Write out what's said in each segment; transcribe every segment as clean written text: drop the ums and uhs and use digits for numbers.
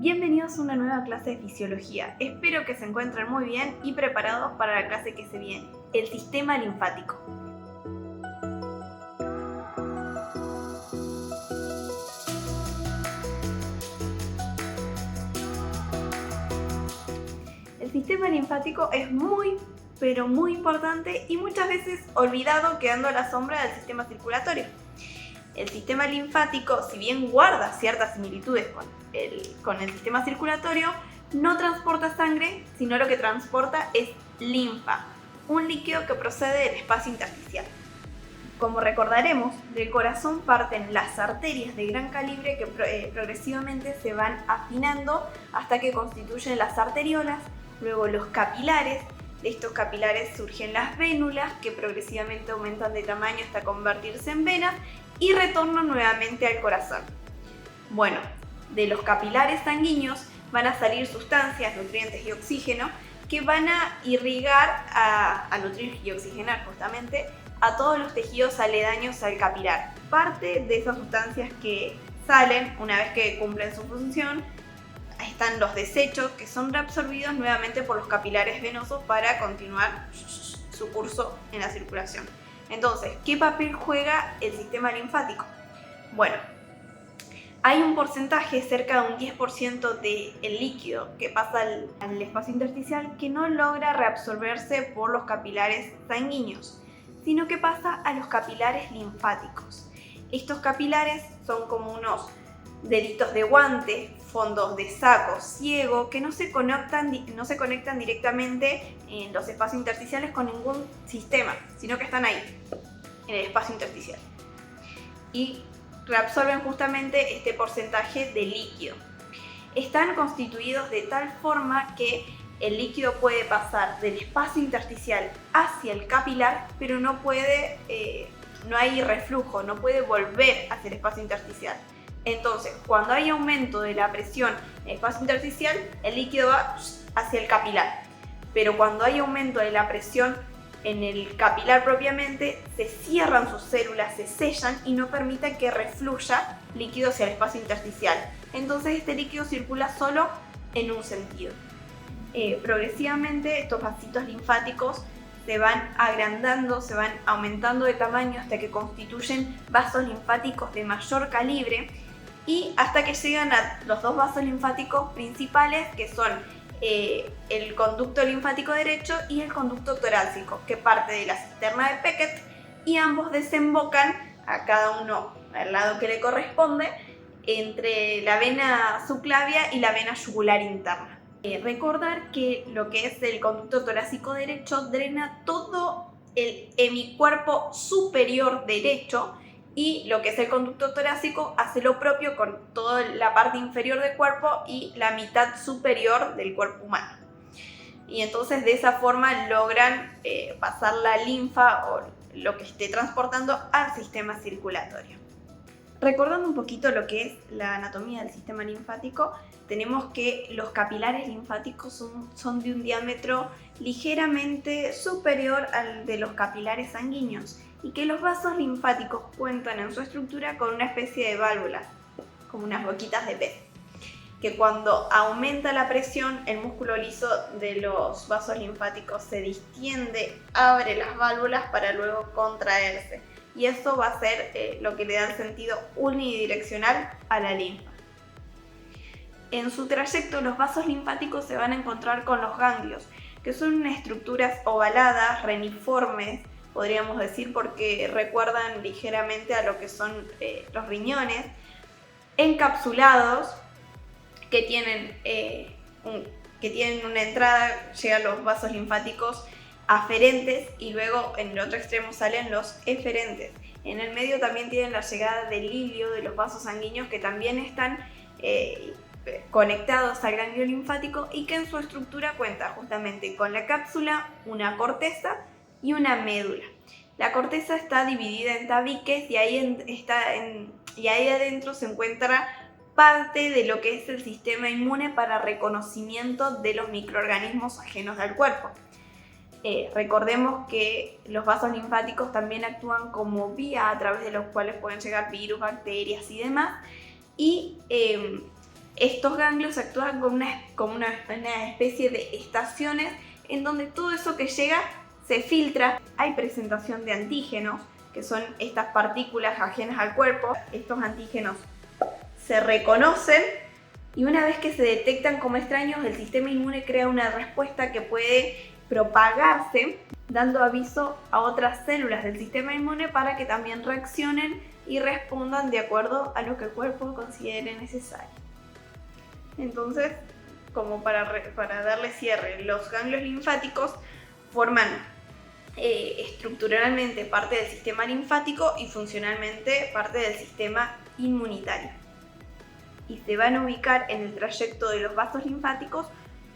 Bienvenidos a una nueva clase de fisiología. Espero que se encuentren muy bien y preparados para la clase que se viene, el sistema linfático. El sistema linfático es muy importante y muchas veces olvidado, quedando a la sombra del sistema circulatorio. El sistema linfático, si bien guarda ciertas similitudes con el sistema circulatorio, no transporta sangre, sino lo que transporta es linfa, un líquido que procede del espacio intersticial. Como recordaremos, del corazón parten las arterias de gran calibre que progresivamente se van afinando hasta que constituyen las arteriolas, luego los capilares. De estos capilares surgen las vénulas, que progresivamente aumentan de tamaño hasta convertirse en venas y retornan nuevamente al corazón. Bueno, de los capilares sanguíneos van a salir sustancias, nutrientes y oxígeno que van a irrigar, a nutrir y oxigenar justamente a todos los tejidos aledaños al capilar. Parte de esas sustancias que salen una vez que cumplen su función están los desechos, que son reabsorbidos nuevamente por los capilares venosos para continuar su curso en la circulación. Entonces, ¿qué papel juega el sistema linfático? Bueno, hay un porcentaje, cerca de un 10% del líquido que pasa al espacio intersticial que no logra reabsorberse por los capilares sanguíneos, sino que pasa a los capilares linfáticos. Estos capilares son como unos deditos de guante, fondos de saco ciego, que no se conectan directamente en los espacios intersticiales con ningún sistema, sino que están ahí, en el espacio intersticial. Y reabsorben justamente este porcentaje de líquido. Están constituidos de tal forma que el líquido puede pasar del espacio intersticial hacia el capilar, pero no hay reflujo, no puede volver hacia el espacio intersticial. Entonces, cuando hay aumento de la presión en el espacio intersticial, el líquido va hacia el capilar. Pero cuando hay aumento de la presión en el capilar propiamente, se cierran sus células, se sellan y no permiten que refluya líquido hacia el espacio intersticial. Entonces, este líquido circula solo en un sentido. Progresivamente, estos vasitos linfáticos se van agrandando, se van aumentando de tamaño hasta que constituyen vasos linfáticos de mayor calibre y hasta que llegan a los dos vasos linfáticos principales, que son el conducto linfático derecho y el conducto torácico, que parte de la cisterna de Beckett, y ambos desembocan, a cada uno al lado que le corresponde, entre la vena subclavia y la vena yugular interna. Recordar que lo que es el conducto torácico derecho drena todo el hemicuerpo superior derecho, y lo que es el conducto torácico hace lo propio con toda la parte inferior del cuerpo y la mitad superior del cuerpo humano. Y entonces de esa forma logran pasar la linfa o lo que esté transportando al sistema circulatorio. Recordando un poquito lo que es la anatomía del sistema linfático, tenemos que los capilares linfáticos son de un diámetro ligeramente superior al de los capilares sanguíneos, y que los vasos linfáticos cuentan en su estructura con una especie de válvulas, como unas boquitas de pez, que cuando aumenta la presión, el músculo liso de los vasos linfáticos se distiende, abre las válvulas para luego contraerse, y eso va a ser lo que le da el sentido unidireccional a la linfa. En su trayecto, los vasos linfáticos se van a encontrar con los ganglios, que son estructuras ovaladas, reniformes, podríamos decir, porque recuerdan ligeramente a lo que son los riñones, encapsulados, que tienen una entrada, llegan los vasos linfáticos aferentes y luego en el otro extremo salen los eferentes. En el medio también tienen la llegada del hilio de los vasos sanguíneos, que también están conectados al ganglio linfático, y que en su estructura cuenta justamente con la cápsula, una corteza y una médula. La corteza está dividida en tabiques y ahí adentro se encuentra parte de lo que es el sistema inmune para reconocimiento de los microorganismos ajenos al cuerpo. Recordemos que los vasos linfáticos también actúan como vía a través de los cuales pueden llegar virus, bacterias y demás, y Estos ganglios actúan como una especie de estaciones en donde todo eso que llega se filtra. Hay presentación de antígenos, que son estas partículas ajenas al cuerpo. Estos antígenos se reconocen y una vez que se detectan como extraños, el sistema inmune crea una respuesta que puede propagarse, dando aviso a otras células del sistema inmune para que también reaccionen y respondan de acuerdo a lo que el cuerpo considere necesario. Entonces, como para darle cierre, los ganglios linfáticos forman estructuralmente parte del sistema linfático y funcionalmente parte del sistema inmunitario. Y se van a ubicar en el trayecto de los vasos linfáticos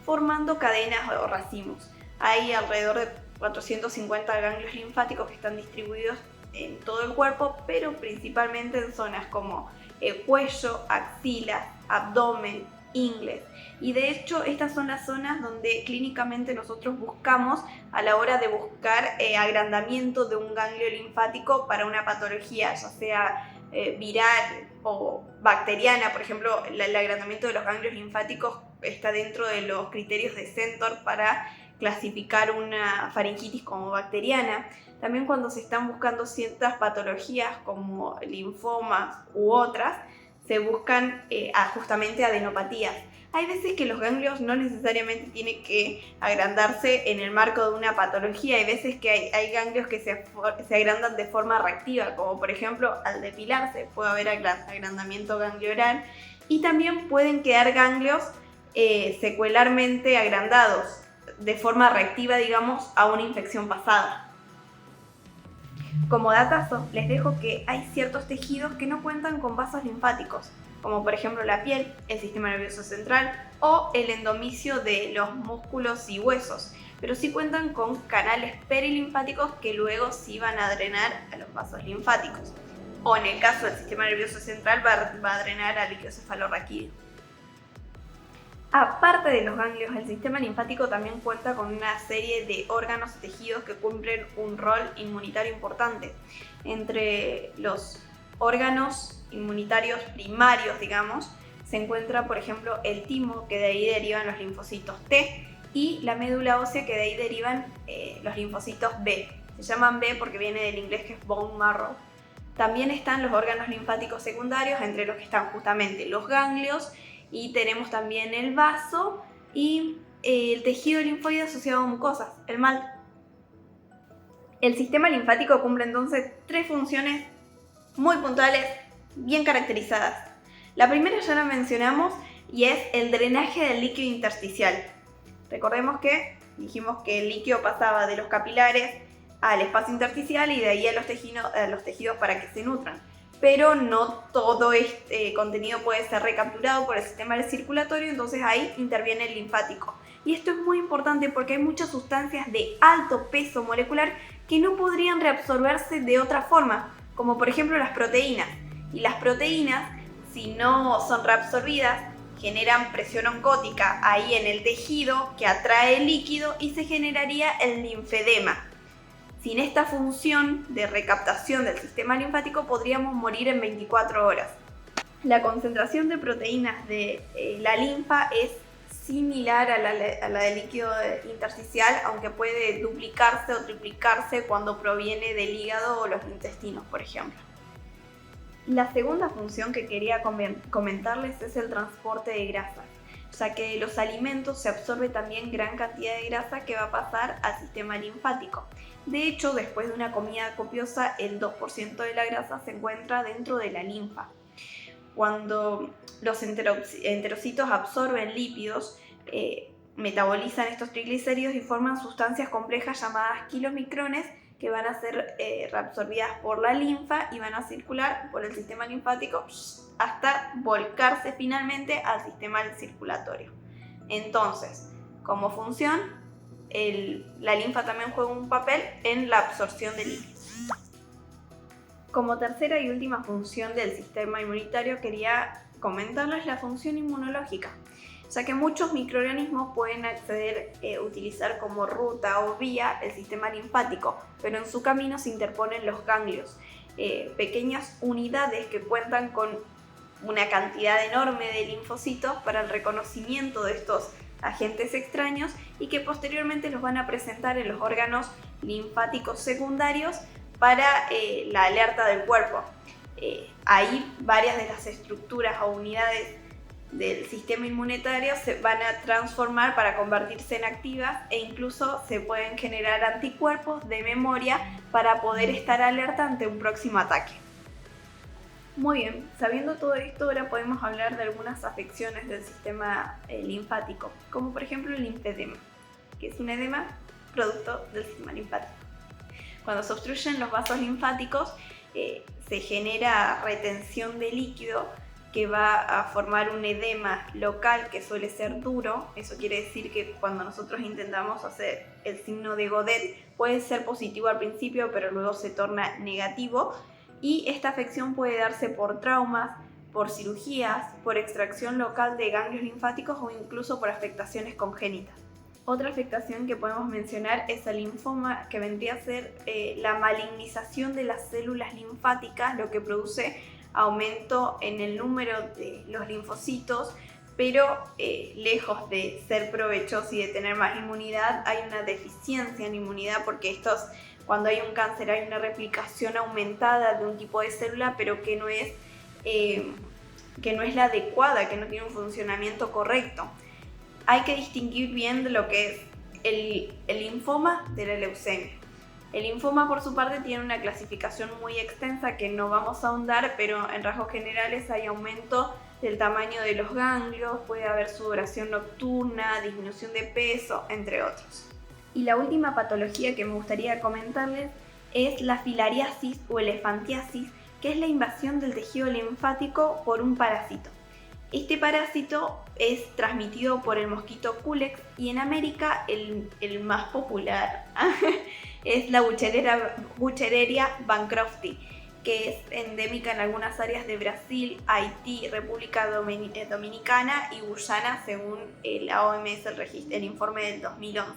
formando cadenas o racimos. Hay alrededor de 450 ganglios linfáticos que están distribuidos en todo el cuerpo, pero principalmente en zonas como el cuello, axilas, abdomen, ingles. Y de hecho estas son las zonas donde clínicamente nosotros buscamos a la hora de buscar agrandamiento de un ganglio linfático para una patología, ya sea viral o bacteriana. Por ejemplo, el agrandamiento de los ganglios linfáticos está dentro de los criterios de Centor para clasificar una faringitis como bacteriana. También cuando se están buscando ciertas patologías como linfomas u otras, se buscan justamente adenopatías. Hay veces que los ganglios no necesariamente tienen que agrandarse en el marco de una patología. Hay veces que hay ganglios que se agrandan de forma reactiva, como por ejemplo al depilarse puede haber agrandamiento ganglionar, y también pueden quedar ganglios secuelarmente agrandados de forma reactiva, digamos, a una infección pasada. Como datazo, les dejo que hay ciertos tejidos que no cuentan con vasos linfáticos, como por ejemplo la piel, el sistema nervioso central o el endomisio de los músculos y huesos, pero sí cuentan con canales perilinfáticos que luego sí van a drenar a los vasos linfáticos. O en el caso del sistema nervioso central va a drenar al líquido cefalorraquídeo. Aparte de los ganglios, el sistema linfático también cuenta con una serie de órganos y tejidos que cumplen un rol inmunitario importante. Entre los órganos inmunitarios primarios, digamos, se encuentra, por ejemplo, el timo, que de ahí derivan los linfocitos T, y la médula ósea, que de ahí derivan los linfocitos B. Se llaman B porque viene del inglés, que es bone marrow. También están los órganos linfáticos secundarios, entre los que están justamente los ganglios, y tenemos también el vaso y el tejido linfoide asociado a mucosas, el MALT. El sistema linfático cumple entonces 3 funciones muy puntuales, bien caracterizadas. La primera ya la mencionamos y es el drenaje del líquido intersticial. Recordemos que dijimos que el líquido pasaba de los capilares al espacio intersticial y de ahí a los tejidos para que se nutran. Pero no todo este contenido puede ser recapturado por el sistema circulatorio, entonces ahí interviene el linfático. Y esto es muy importante porque hay muchas sustancias de alto peso molecular que no podrían reabsorberse de otra forma, como por ejemplo las proteínas. Y las proteínas, si no son reabsorbidas, generan presión oncótica ahí en el tejido que atrae el líquido y se generaría el linfedema. Sin esta función de recaptación del sistema linfático podríamos morir en 24 horas. La concentración de proteínas de la linfa es similar a la del líquido intersticial, aunque puede duplicarse o triplicarse cuando proviene del hígado o los intestinos, por ejemplo. La segunda función que quería comentarles es el transporte de grasa, ya que de los alimentos se absorbe también gran cantidad de grasa que va a pasar al sistema linfático. De hecho, después de una comida copiosa, el 2% de la grasa se encuentra dentro de la linfa. Cuando los enterocitos absorben lípidos, metabolizan estos triglicéridos y forman sustancias complejas llamadas kilomicrones que van a ser reabsorbidas por la linfa y van a circular por el sistema linfático hasta volcarse finalmente al sistema circulatorio. Entonces, como función, la linfa también juega un papel en la absorción de líquidos. Como tercera y última función del sistema inmunitario, quería comentarles la función inmunológica, ya que muchos microorganismos pueden utilizar como ruta o vía el sistema linfático, pero en su camino se interponen los ganglios, pequeñas unidades que cuentan con una cantidad enorme de linfocitos para el reconocimiento de estos agentes extraños y que posteriormente los van a presentar en los órganos linfáticos secundarios para la alerta del cuerpo. Ahí varias de las estructuras o unidades del sistema inmunitario se van a transformar para convertirse en activas e incluso se pueden generar anticuerpos de memoria para poder estar alerta ante un próximo ataque. Muy bien, sabiendo todo esto, ahora podemos hablar de algunas afecciones del sistema linfático, como por ejemplo el linfedema, que es un edema producto del sistema linfático. Cuando se obstruyen los vasos linfáticos, se genera retención de líquido que va a formar un edema local que suele ser duro. Eso quiere decir que cuando nosotros intentamos hacer el signo de Godet puede ser positivo al principio, pero luego se torna negativo. Y esta afección puede darse por traumas, por cirugías, por extracción local de ganglios linfáticos o incluso por afectaciones congénitas. Otra afectación que podemos mencionar es el linfoma, que vendría a ser la malignización de las células linfáticas, lo que produce aumento en el número de los linfocitos, pero lejos de ser provechoso y de tener más inmunidad, hay una deficiencia en inmunidad porque cuando hay un cáncer hay una replicación aumentada de un tipo de célula, pero que no es la adecuada, que no tiene un funcionamiento correcto. Hay que distinguir bien de lo que es el linfoma de la leucemia. El linfoma, por su parte, tiene una clasificación muy extensa que no vamos a ahondar, pero en rasgos generales hay aumento del tamaño de los ganglios, puede haber sudoración nocturna, disminución de peso, entre otros. Y la última patología que me gustaría comentarles es la filariasis o elefantiasis, que es la invasión del tejido linfático por un parásito. Este parásito es transmitido por el mosquito Culex y en América el más popular es la Wuchereria bancrofti, que es endémica en algunas áreas de Brasil, Haití, República Dominicana y Guyana, según la OMS, el informe del 2011.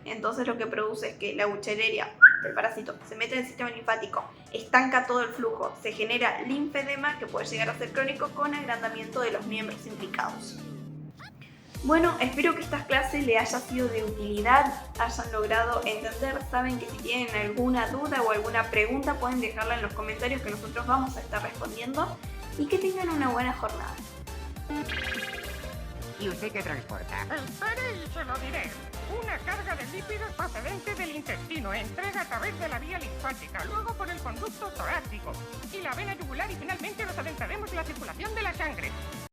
Entonces lo que produce es que la Wuchereria, el parásito, se mete en el sistema linfático, estanca todo el flujo, se genera linfedema que puede llegar a ser crónico con agrandamiento de los miembros implicados. Bueno, espero que estas clases les haya sido de utilidad, hayan logrado entender. Saben que si tienen alguna duda o alguna pregunta pueden dejarla en los comentarios que nosotros vamos a estar respondiendo y que tengan una buena jornada. ¿Y usted qué transporta? Espere y se lo diré. Una carga de lípidos procedente del intestino entrega a través de la vía linfática, luego por el conducto torácico y la vena yugular y finalmente los adentraremos en la circulación de la sangre.